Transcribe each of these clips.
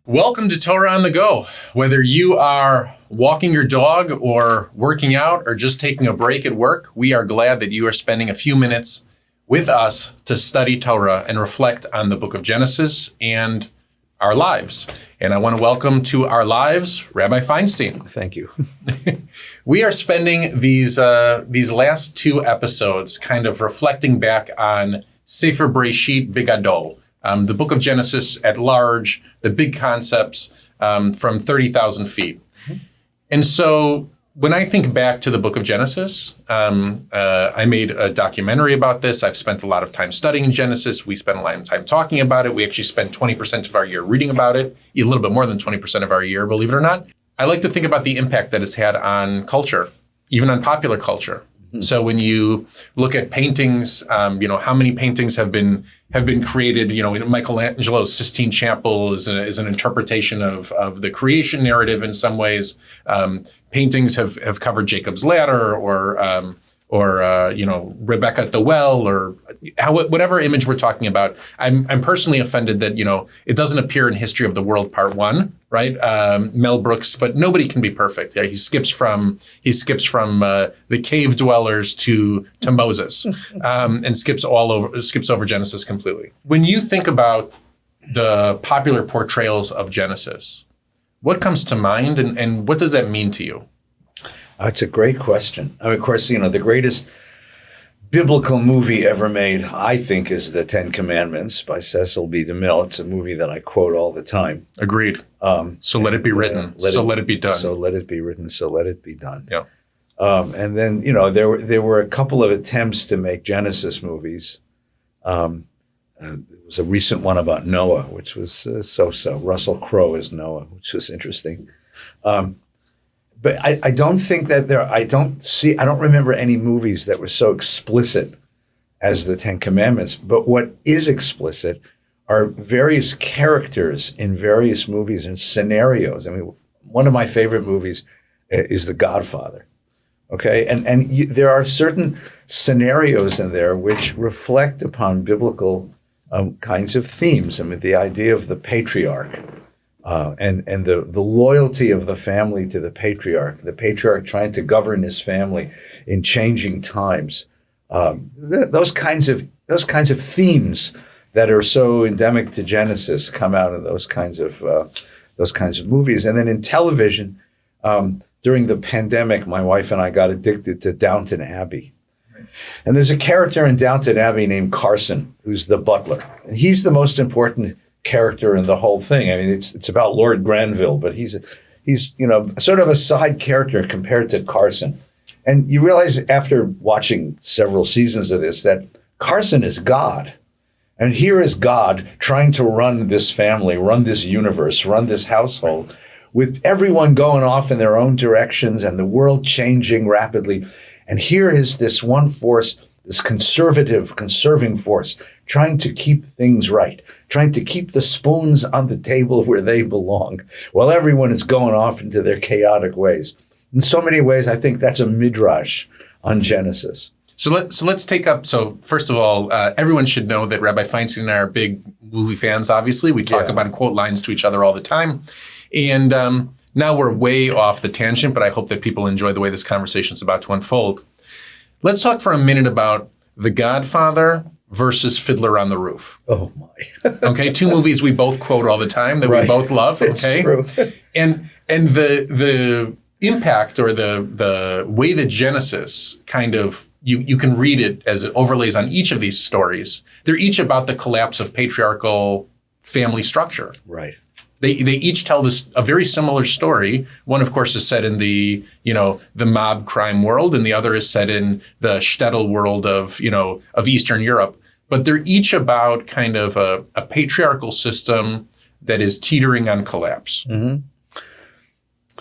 Welcome to Torah on the Go. Whether you are walking your dog or working out or just taking a break at work, we are glad that you are spending a few minutes with us to study Torah and reflect on the book of Genesis and our lives. And I want to welcome to our lives, Rabbi Feinstein. Thank you. We are spending these last two episodes kind of reflecting back on Sefer Bereshit Bigadol, the book of Genesis at large, the big concepts from 30,000 feet. Mm-hmm. And so when I think back to the book of Genesis, I made a documentary about this. I've spent a lot of time studying Genesis. We spent a lot of time talking about it. We actually spent 20% of our year reading about it, a little bit more than 20% of our year, believe it or not. I like to think about the impact that it's had on culture, even on popular culture. Mm-hmm. So when you look at paintings, how many paintings have been created? Michelangelo's Sistine Chapel is an interpretation of the creation narrative in some ways. Paintings have covered Jacob's Ladder or Rebecca at the well, or whatever image we're talking about. I'm personally offended that it doesn't appear in History of the World Part 1, right? Mel Brooks, but nobody can be perfect. Yeah, he skips from the cave dwellers to Moses, and skips over Genesis completely. When you think about the popular portrayals of Genesis, what comes to mind, and what does that mean to you? It's a great question. I mean, of course, the greatest biblical movie ever made, I think, is The Ten Commandments by Cecil B. DeMille. It's a movie that I quote all the time. Agreed. So let it be written. Let it be done. So let it be written. So let it be done. Yeah. And then, there were a couple of attempts to make Genesis movies. There was a recent one about Noah, which was so-so. Russell Crowe as Noah, which was interesting. But I don't think that I don't remember any movies that were so explicit as the Ten Commandments. But what is explicit are various characters in various movies and scenarios. I mean, one of my favorite movies is The Godfather. Okay, and there are certain scenarios in there which reflect upon biblical kinds of themes. I mean, the idea of the patriarch. And the loyalty of the family to the patriarch trying to govern his family in changing times. Those kinds of themes that are so endemic to Genesis come out of those kinds of movies. And then in television, during the pandemic, my wife and I got addicted to Downton Abbey. And there's a character in Downton Abbey named Carson, who's the butler, and he's the most important character in the whole thing. I mean, it's about Lord Granville, but he's sort of a side character compared to Carson. And you realize after watching several seasons of this that Carson is God. And here is God trying to run this family, run this universe, run this household, with everyone going off in their own directions and the world changing rapidly. And here is this one force, this conserving force, trying to keep things right, trying to keep the spoons on the table where they belong, while everyone is going off into their chaotic ways. In so many ways, I think that's a midrash on Genesis. So let's take up. So first of all, everyone should know that Rabbi Feinstein and I are big movie fans. Obviously, we talk about and quote lines to each other all the time, and now we're way off the tangent. But I hope that people enjoy the way this conversation is about to unfold. Let's talk for a minute about The Godfather versus Fiddler on the Roof. Oh my! Okay, two movies we both quote all the time that we both love. Okay, it's true. and the impact or the way that Genesis kind of you can read it as it overlays on each of these stories. They're each about the collapse of patriarchal family structure. Right. They each tell a very similar story. One, of course, is set in the mob crime world, and the other is set in the shtetl world of Eastern Europe. But they're each about kind of a patriarchal system that is teetering on collapse. Mm-hmm.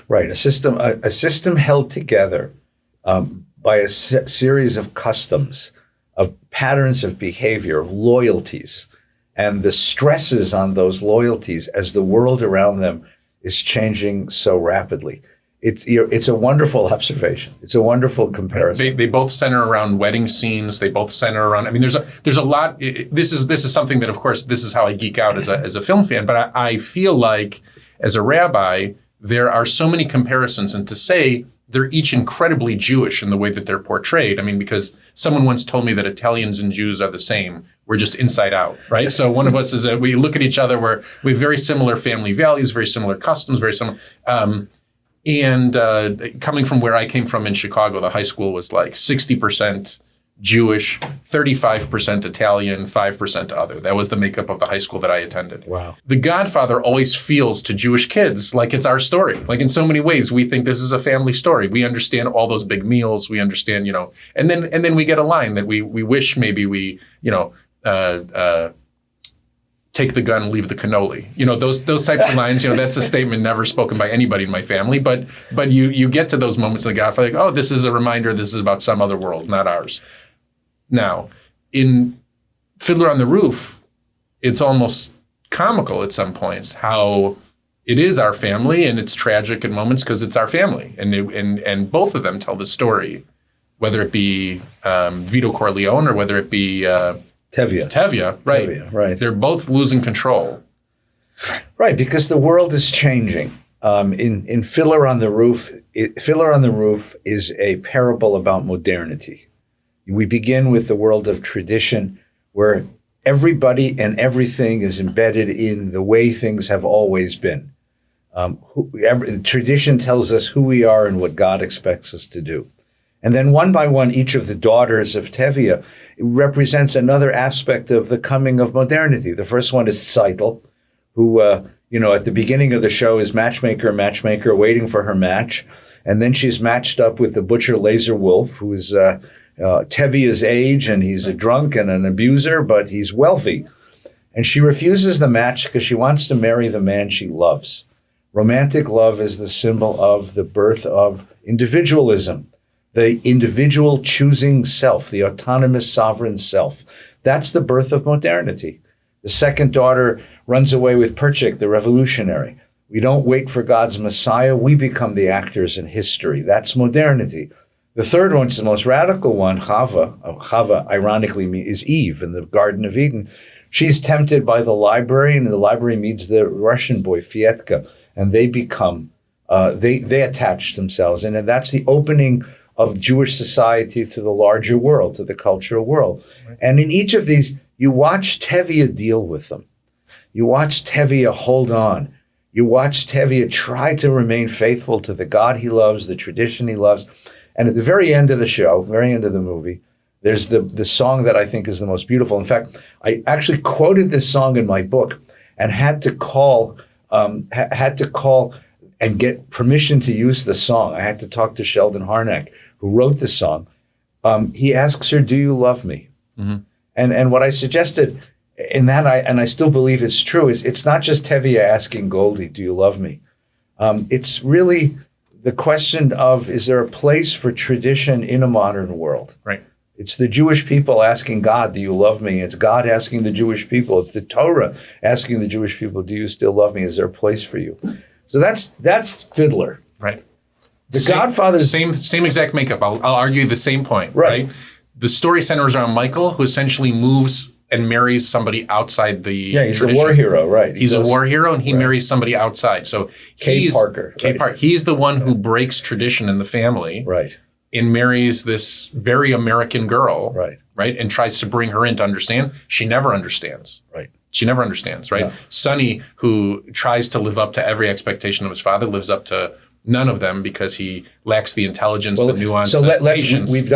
Right, a system held together by a series of customs, of patterns of behavior, of loyalties, and the stresses on those loyalties as the world around them is changing so rapidly. It's a wonderful observation. It's a wonderful comparison. They both center around wedding scenes. They both center around. I mean, there's a lot. This is something that, of course, this is how I geek out as a film fan. But I feel like as a rabbi, there are so many comparisons, and to say they're each incredibly Jewish in the way that they're portrayed. I mean, because someone once told me that Italians and Jews are the same. We're just inside out, right? So one of us we look at each other. We have very similar family values, very similar customs, very similar. And coming from where I came from in Chicago, the high school was like 60% Jewish, 35% Italian, 5% other. That was the makeup of the high school that I attended. Wow. The Godfather always feels to Jewish kids like it's our story. Like in so many ways, we think this is a family story. We understand all those big meals. We understand, and then we get a line that we wish maybe we, take the gun, leave the cannoli. Those types of lines, that's a statement never spoken by anybody in my family. But you get to those moments in The Godfather, like, oh, this is a reminder, this is about some other world, not ours. Now, in Fiddler on the Roof, it's almost comical at some points how it is our family, and it's tragic in moments because it's our family. And both of them tell the story, whether it be Vito Corleone or whether it be Tevye, right. Tevye, right. They're both losing control. Right, because the world is changing. In Fiddler on the Roof, Fiddler on the Roof is a parable about modernity. We begin with the world of tradition, where everybody and everything is embedded in the way things have always been. Tradition tells us who we are and what God expects us to do. And then one by one, each of the daughters of Tevye represents another aspect of the coming of modernity. The first one is Seitel, who, at the beginning of the show is matchmaker, waiting for her match. And then she's matched up with the butcher Laser Wolf, who is Tevye's age, and he's a drunk and an abuser, but he's wealthy. And she refuses the match because she wants to marry the man she loves. Romantic love is the symbol of the birth of individualism. The individual choosing self, the autonomous sovereign self. That's the birth of modernity. The second daughter runs away with Perchik, the revolutionary. We don't wait for God's Messiah. We become the actors in history. That's modernity. The third one is the most radical one, Chava. Chava, ironically, is Eve in the Garden of Eden. She's tempted by the library, and the library meets the Russian boy, Fietka, and they become, they attach themselves. And that's the opening of Jewish society to the larger world, to the cultural world. Right. And in each of these, you watch Tevye deal with them. You watch Tevye hold on. You watch Tevye try to remain faithful to the God he loves, the tradition he loves. And at the very end of the show, very end of the movie, there's the song that I think is the most beautiful. In fact, I actually quoted this song in my book and had to call and get permission to use the song. I had to talk to Sheldon Harnack, who wrote the song. He asks her, "Do you love me?" Mm-hmm. And what I suggested in that, I still believe it's true, is it's not just Tevye asking Goldie, "Do you love me?" It's really the question of, is there a place for tradition in a modern world? Right. It's the Jewish people asking God, "Do you love me?" It's God asking the Jewish people. It's the Torah asking the Jewish people, "Do you still love me? Is there a place for you?" So that's Fiddler. Right. The Godfather's same exact makeup. I'll argue the same point. Right. The story centers around Michael, who essentially moves and marries somebody outside the he's tradition. A war hero, right? He's a war hero, and he marries somebody outside. So he's Parker. He's the one who breaks tradition in the family. Right. And marries this very American girl. Right. Right. And tries to bring her in to understand. She never understands. Right. She never understands, right? Yeah. Sonny, who tries to live up to every expectation of his father, lives up to none of them because he lacks the intelligence, the nuance, the patience. We've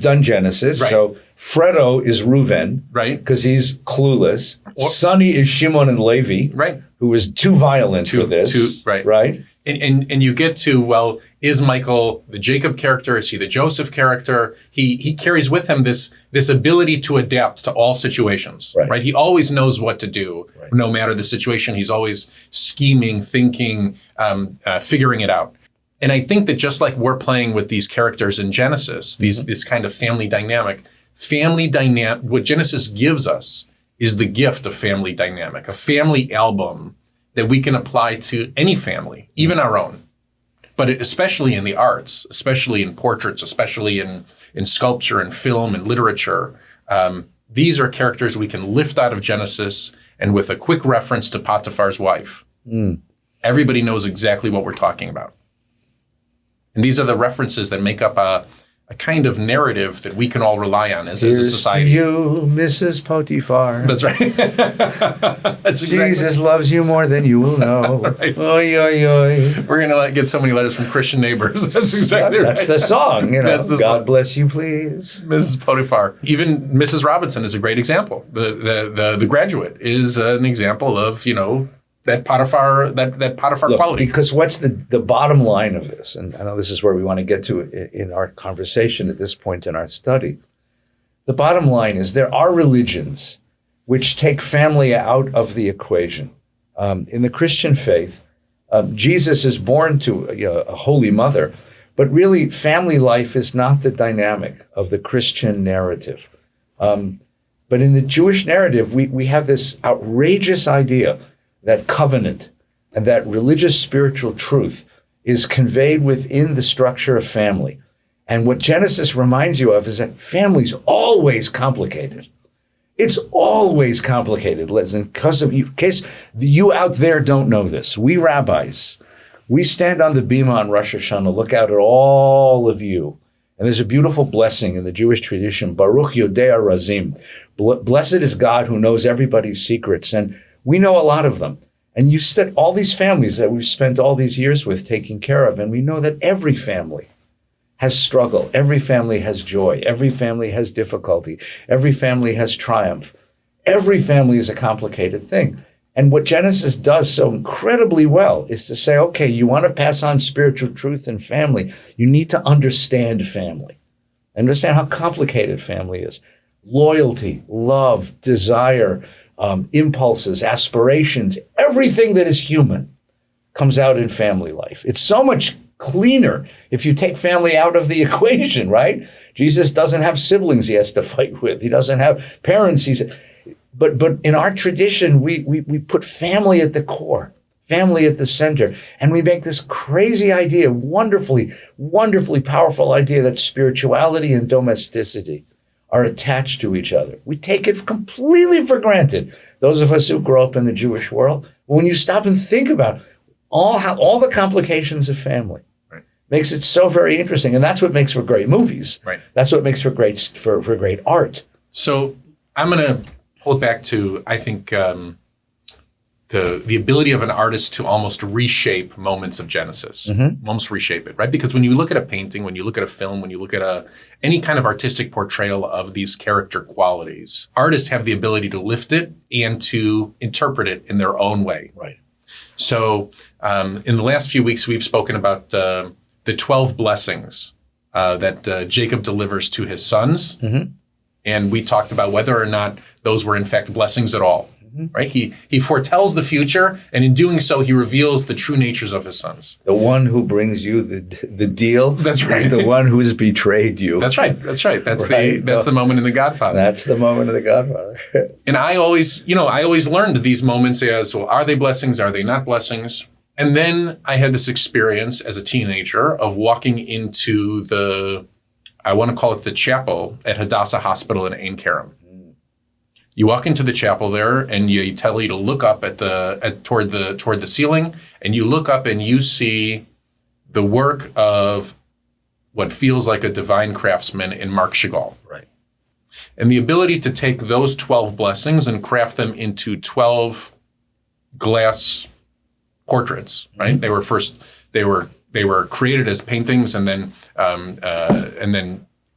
done Genesis. Right. So Fredo is Reuven, right? Because he's clueless. Sonny is Shimon and Levi, right? Who is too violent for this, right? Right. And you get to, well, is Michael the Jacob character? Is he the Joseph character? He carries with him this ability to adapt to all situations, right? He always knows what to do, no matter the situation. He's always scheming, thinking, figuring it out. And I think that just like we're playing with these characters in Genesis, this kind of family dynamic, what Genesis gives us is the gift of family dynamic, a family album that we can apply to any family, even our own. But especially in the arts, especially in portraits, especially in sculpture and film and literature, these are characters we can lift out of Genesis, and with a quick reference to Potiphar's wife, everybody knows exactly what we're talking about. And these are the references that make up a kind of narrative that we can all rely on as a society. Here's to you, Mrs. Potiphar. That's right. That's exactly. Jesus loves you more than you will know. Right. Oy, oy, oy. We're going to get so many letters from Christian neighbors. That's exactly right. That's the song. That's the God song. bless you, please. Mrs. Potiphar. Even Mrs. Robinson is a great example. The Graduate is an example of, that Potiphar Look, quality. Because what's the bottom line of this? And I know this is where we want to get to in our conversation at this point in our study. The bottom line is there are religions which take family out of the equation. In the Christian faith, Jesus is born to a holy mother, but really family life is not the dynamic of the Christian narrative. But in the Jewish narrative, we have this outrageous idea that covenant and that religious spiritual truth is conveyed within the structure of family. And what Genesis reminds you of is that family's always complicated. It's always complicated. In case you out there don't know this, we rabbis, we stand on the bima on Rosh Hashanah, look out at all of you. And there's a beautiful blessing in the Jewish tradition, Baruch Yodea Razim. Blessed is God who knows everybody's secrets. And we know a lot of them. And you said all these families that we've spent all these years with taking care of, and we know that every family has struggle. Every family has joy. Every family has difficulty. Every family has triumph. Every family is a complicated thing. And what Genesis does so incredibly well is to say, okay, you want to pass on spiritual truth in family, you need to understand family. Understand how complicated family is. Loyalty, love, desire, impulses, aspirations, everything that is human comes out in family life. It's so much cleaner if you take family out of the equation, right? Jesus doesn't have siblings he has to fight with. He doesn't have parents. But in our tradition, we put family at the core, family at the center, and we make this crazy idea, wonderfully, wonderfully powerful idea that spirituality and domesticity are attached to each other. We take it completely for granted, those of us who grow up in the Jewish world. When you stop and think about all the complications of family, right, makes it so very interesting. And that's what makes for great movies. Right. That's what makes for great art. So I'm going to pull it back to, I think, the ability of an artist to almost reshape moments of Genesis, almost reshape it, right? Because when you look at a painting, when you look at a film, when you look at any kind of artistic portrayal of these character qualities, artists have the ability to lift it and to interpret it in their own way. Right. So in the last few weeks, we've spoken about the 12 blessings that Jacob delivers to his sons. And we talked about whether or not those were in fact blessings at all. Right? He foretells the future, and in doing so, he reveals the true natures of his sons. The one who brings you the deal, that's right, is the one who has betrayed you. That's right. That's right. That's the moment in The Godfather. That's the moment of The Godfather. And I always learned these moments as, well, are they blessings? Are they not blessings? And then I had this experience as a teenager of walking into I want to call it the chapel at Hadassah Hospital in Ein Kerem. You walk into the chapel there, and you tell you to look up toward the ceiling, and you look up and you see the work of what feels like a divine craftsman in Marc Chagall. Right. And the ability to take those 12 blessings and craft them into 12 glass portraits. Right. They were created as paintings, and then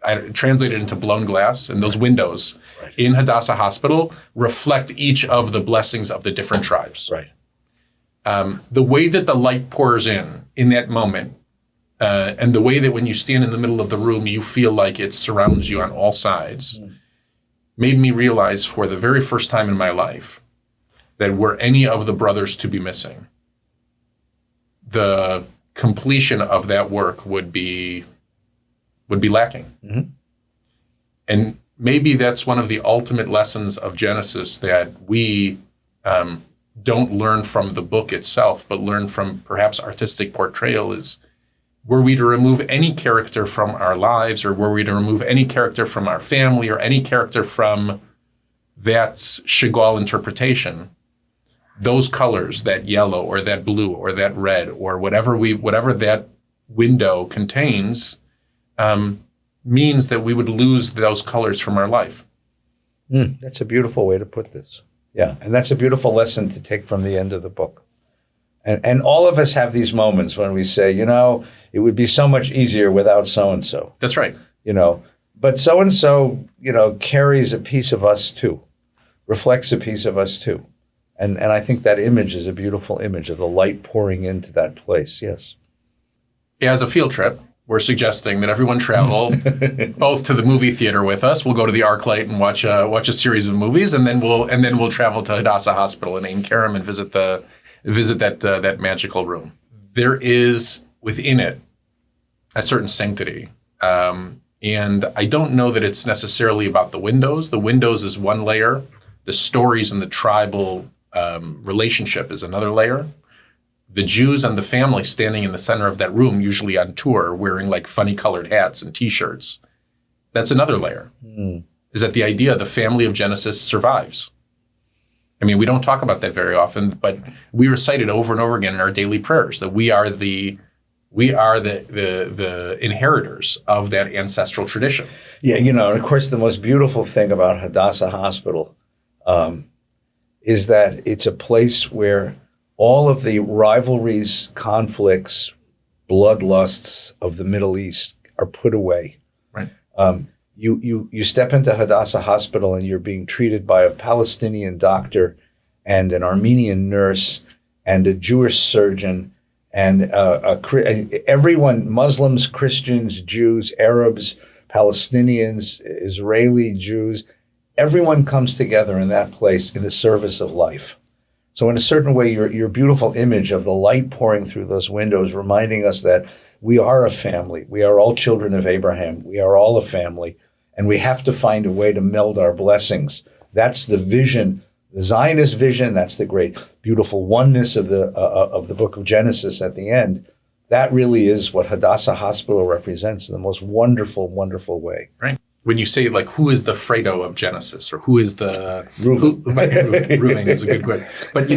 I translated into blown glass, and those windows in Hadassah Hospital reflect each of the blessings of the different tribes. Right. The way that the light pours in that moment, and the way that when you stand in the middle of the room, you feel like it surrounds you on all sides, made me realize for the very first time in my life that were any of the brothers to be missing, the completion of that work would be lacking. And maybe that's one of the ultimate lessons of Genesis that we don't learn from the book itself, but learn from perhaps artistic portrayal, is were we to remove any character from our lives, or were we to remove any character from our family, or any character from that Chagall interpretation, those colors, that yellow or that blue or that red or whatever that window contains, means that we would lose those colors from our life. That's a beautiful way to put this. Yeah, and that's a beautiful lesson to take from the end of the book. And all of us have these moments when we say, it would be so much easier without so-and-so. That's right. But so-and-so, carries a piece of us too, reflects a piece of us too. And I think that image is a beautiful image of the light pouring into that place, yes. As a field trip, we're suggesting that everyone travel both to the movie theater with us. We'll go to the ArcLight and watch a series of movies, and then we'll travel to Hadassah Hospital in Ein Kerem and visit that magical room. There is within it a certain sanctity, and I don't know that it's necessarily about the windows. The windows is one layer. The stories and the tribal relationship is another layer. The Jews and the family standing in the center of that room, usually on tour, wearing like funny colored hats and T-shirts. That's another layer. Is that the idea the family of Genesis survives? I mean, we don't talk about that very often, but we recite it over and over again in our daily prayers, that we are the inheritors of that ancestral tradition. Yeah, and of course, the most beautiful thing about Hadassah Hospital is that it's a place where all of the rivalries, conflicts, bloodlusts of the Middle East are put away. Right. You step into Hadassah Hospital and you're being treated by a Palestinian doctor and an Armenian nurse and a Jewish surgeon and everyone, Muslims, Christians, Jews, Arabs, Palestinians, Israeli Jews, everyone comes together in that place in the service of life. So in a certain way, your beautiful image of the light pouring through those windows, reminding us that we are a family. We are all children of Abraham. We are all a family. And we have to find a way to meld our blessings. That's the vision, the Zionist vision. That's the great, beautiful oneness of the book of Genesis at the end. That really is what Hadassah Hospital represents in the most wonderful, wonderful way. Right. When you say, like, who is the Fredo of Genesis, or who is the... Reuven is a good word. But,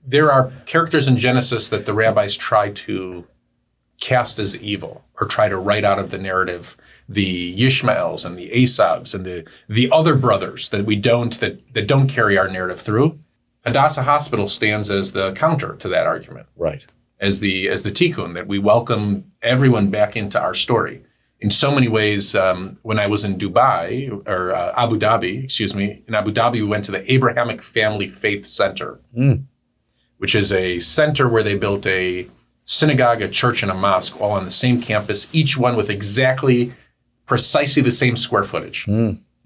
there are characters in Genesis that the rabbis try to cast as evil, or try to write out of the narrative. The Yishmaels and the Esavs and the other brothers that don't carry our narrative through. Hadassah Hospital stands as the counter to that argument. Right. As the tikkun, that we welcome everyone back into our story. In so many ways, when I was in Dubai, or Abu Dhabi, in Abu Dhabi, we went to the Abrahamic Family Faith Center, which is a center where they built a synagogue, a church, and a mosque all on the same campus, each one with precisely the same square footage.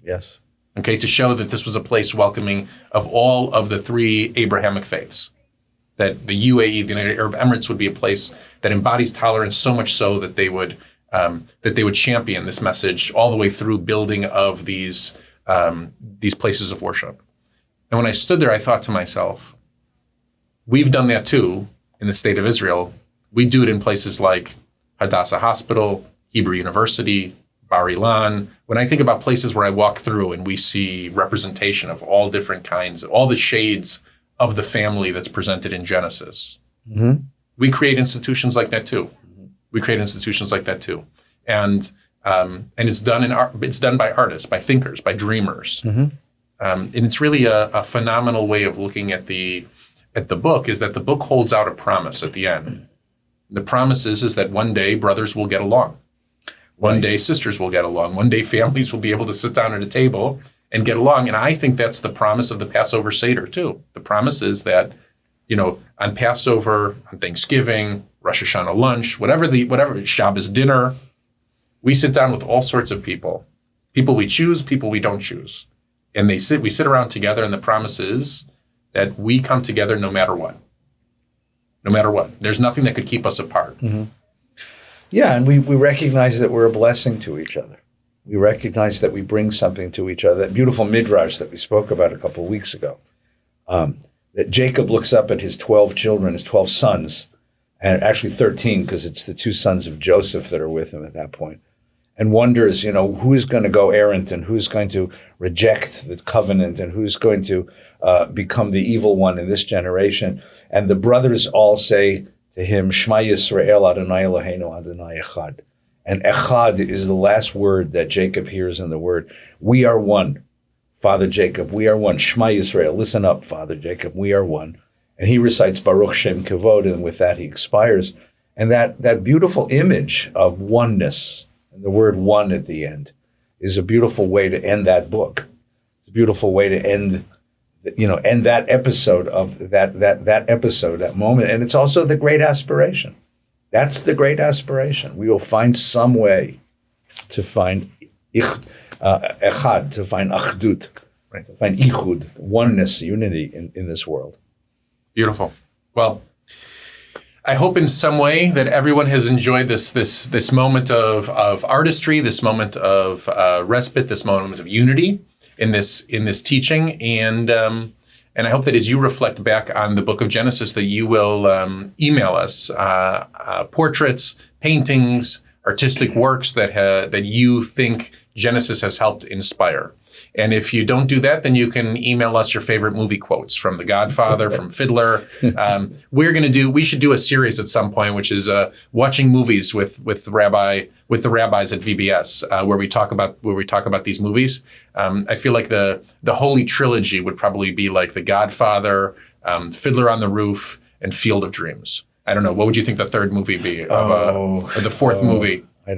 Yes. Okay, to show that this was a place welcoming of all of the three Abrahamic faiths. That the UAE, the United Arab Emirates, would be a place that embodies tolerance, so much so that they would champion this message all the way through building of these places of worship. And when I stood there, I thought to myself, we've done that too in the state of Israel. We do it in places like Hadassah Hospital, Hebrew University, Bar Ilan. When I think about places where I walk through and we see representation of all different kinds, all the shades of the family that's presented in Genesis, we create institutions like that too. And it's done by artists, by thinkers, by dreamers. And it's really a phenomenal way of looking at the book, is that the book holds out a promise at the end. The promise is that one day brothers will get along. One day sisters will get along. One day families will be able to sit down at a table and get along. And I think that's the promise of the Passover Seder too. The promise is that, on Passover, on Thanksgiving, Rosh Hashanah lunch, whatever Shabbos dinner, we sit down with all sorts of people we choose, people we don't choose. And we sit around together, and the promise is that we come together no matter what. No matter what. There's nothing that could keep us apart. Yeah, and we recognize that we're a blessing to each other. We recognize that we bring something to each other. That beautiful midrash that we spoke about a couple of weeks ago, that Jacob looks up at his 12 children, his 12 sons, and actually 13, because it's the two sons of Joseph that are with him at that point, and wonders, who is going to go errant and who's going to reject the covenant and who's going to become the evil one in this generation. And the brothers all say to him, Shema Yisrael Adonai Eloheinu Adonai Echad. And Echad is the last word that Jacob hears in the word. We are one, Father Jacob, we are one. Shema Yisrael, listen up, Father Jacob, we are one. And he recites Baruch Shem Kavod, and with that he expires. And that beautiful image of oneness, and the word one at the end, is a beautiful way to end that book. It's a beautiful way to end that episode of that episode, that moment. And it's also the great aspiration. That's the great aspiration. We will find some way to find echad, to find achdut, right? To find ichud, oneness, unity in this world. Beautiful. Well, I hope in some way that everyone has enjoyed this moment of artistry, this moment of respite, this moment of unity in this teaching, and I hope that as you reflect back on the book of Genesis, that you will email us portraits, paintings, artistic works that you think Genesis has helped inspire. And if you don't do that, then you can email us your favorite movie quotes from The Godfather, from Fiddler. We should do a series at some point, which is watching movies with the rabbis at VBS, where we talk about these movies. I feel like the Holy Trilogy would probably be like The Godfather, Fiddler on the Roof, and Field of Dreams. I don't know. What would you think the third movie be, or the fourth movie? I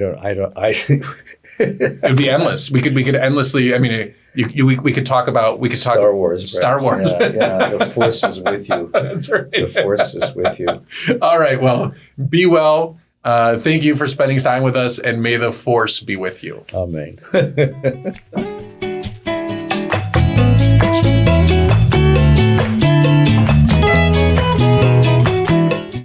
It would be endless. We could endlessly. I mean, we could talk about Star Wars. Star Wars. Yeah, the Force is with you. That's right. The Force is with you. All right. Well, be well. Thank you for spending time with us, and may the Force be with you. Amen.